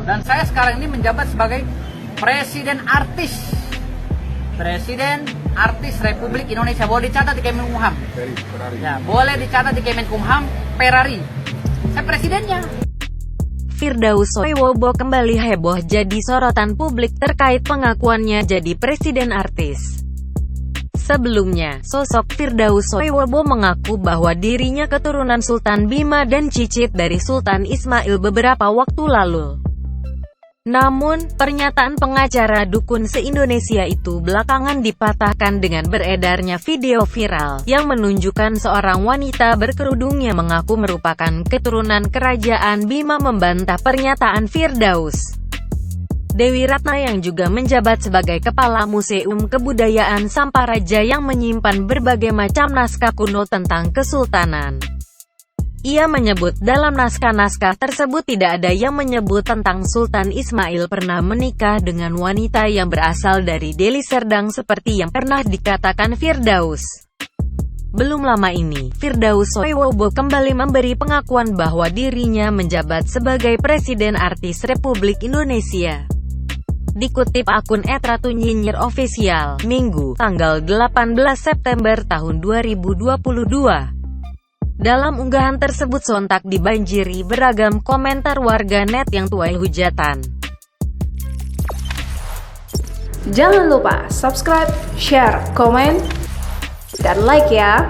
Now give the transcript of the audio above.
Dan saya sekarang ini menjabat sebagai Presiden Artis Republik Indonesia. Boleh dicatat di Kemenkumham. Ya, boleh dicatat di Kemenkumham, Ferrari. Saya presidennya. Firdaus Wibowo kembali heboh jadi sorotan publik terkait pengakuannya jadi presiden artis. Sebelumnya, sosok Firdaus Wibowo mengaku bahwa dirinya keturunan Sultan Bima dan cicit dari Sultan Ismail beberapa waktu lalu. Namun, pernyataan pengacara dukun se-Indonesia itu belakangan dipatahkan dengan beredarnya video viral yang menunjukkan seorang wanita berkerudung yang mengaku merupakan keturunan kerajaan Bima membantah pernyataan Firdaus. Dewi Ratna yang juga menjabat sebagai Kepala Museum Kebudayaan Samparaja yang menyimpan berbagai macam naskah kuno tentang kesultanan. Ia menyebut dalam naskah-naskah tersebut tidak ada yang menyebut tentang Sultan Ismail pernah menikah dengan wanita yang berasal dari Deli Serdang seperti yang pernah dikatakan Firdaus. Belum lama ini, Firdaus Wibowo kembali memberi pengakuan bahwa dirinya menjabat sebagai Presiden Artis Republik Indonesia. Dikutip akun @ratu_nyinyir_official, Minggu, tanggal 18 September tahun 2022. Dalam unggahan tersebut sontak dibanjiri beragam komentar warganet yang tuai hujatan. Jangan lupa subscribe, share, komen, dan like ya!